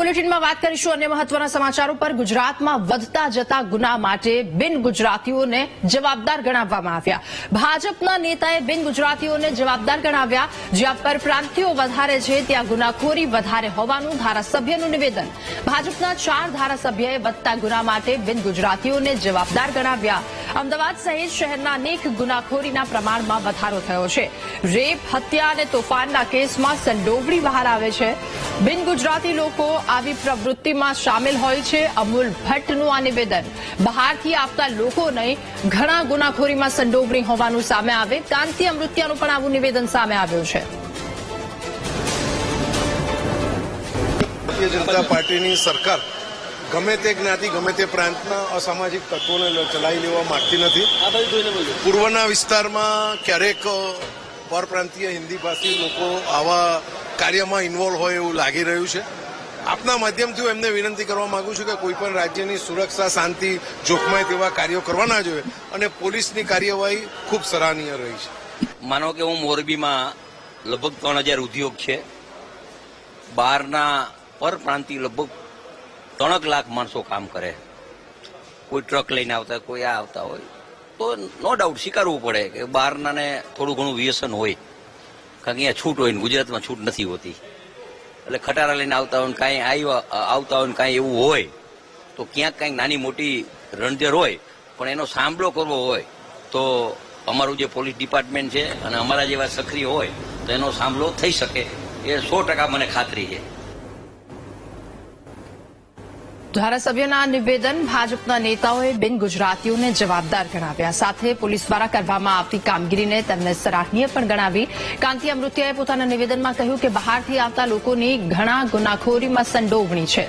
બુલેટિનમાં વાત કરીશું અન્ય મહત્વના સમાચારો પર। ગુજરાતમાં વધતા જતા ગુના માટે બિન ગુજરાતીઓને જવાબદાર ગણાવવામાં આવ્યા। ભાજપના નેતાએ બિન ગુજરાતીઓને જવાબદાર ગણાવ્યા। જ્યાં પરપ્રાંતિયો વધારે છે ત્યાં ગુનાખોરી વધારે હોવાનું ધારાસભ્યનું નિવેદન। ભાજપના 4 ધારાસભ્યએ વધતા ગુના માટે બિન ગુજરાતીઓને જવાબદાર ગણાવ્યા। અમદાવાદ સહિત શહેરના અનેક ગુનાખોરીના પ્રમાણમાં વધારો થયો છે। રેપ, હત્યા અને તોફાનના કેસમાં સંડોવણી બહાર આવે છે। બિન ગુજરાતી લોકો આવી પ્રવૃત્તિમાં સામેલ હોય છે। અમૂલ ભટ્ટનું આ નિવેદન। બહારથી આવતા લોકો નહીં, ઘણા ગુનાખોરીમાં સંડોવણી હોવાનું સામે આવે। કાંતિ અમૃતિયાનું પણ આવું નિવેદન સામે આવ્યું છે। ભારતીય જનતા પાર્ટીની સરકાર ગમે તે જ્ઞાતિ ગમે તે પ્રાંતના અસામાજિક તત્વોને ચલાવી લેવા માંગતી નથી। પૂર્વના વિસ્તારમાં ક્યારેક પરપ્રાંતીય હિન્દી ભાષી લોકો આવા કાર્યમાં ઇન્વોલ્વ હોય એવું લાગી રહ્યું છે। આપના માધ્યમથી હું એમને વિનંતી કરવા માંગુ છું કે કોઈપણ રાજ્યની સુરક્ષા શાંતિ જોખમાય તેવા કાર્યો કરવા ના જોઈએ અને પોલીસની કાર્યવાહી ખૂબ સરાહનીય રહી છે। માનો કે હું મોરબીમાં લગભગ 3000 ઉદ્યોગ છે, બહારના પરપ્રાંતિય લગભગ 3 લાખ માણસો કામ કરે। કોઈ ટ્રક લઈને આવતા હોય, કોઈ આ આવતા હોય, તો નો ડાઉટ સ્વીકારવું પડે કે બહારનાને થોડું ઘણું વ્યસન હોય, કારણ કે અહીંયા છૂટ હોય ને ગુજરાતમાં છૂટ નથી હોતી। એટલે ખટારા લઈને આવતા હોય, કાંઈ આવતા હોય, કાંઈ એવું હોય તો ક્યાંક કાંઈક નાની મોટી રણઝર હોય, પણ એનો સામલો કરવો હોય તો અમારું જે પોલીસ ડિપાર્ટમેન્ટ છે અને અમારા જેવા સક્રિય હોય તો એનો સામલો થઈ શકે, એ 100% મને ખાતરી છે। ધારાસભ્યના નિવેદન। ભાજપના નેતાઓએ બિન ગુજરાતીઓને જવાબદાર ગણાવ્યા। સાથે પોલીસ દ્વારા કરવામાં આવતી કામગીરીને તેમને સરાહનીય પણ ગણાવી। કાંતિ અમૃતિયાએ પોતાના નિવેદનમાં કહ્યું કે બહારથી આવતા લોકોની ઘણા ગુનાખોરીમાં સંડોવણી છે।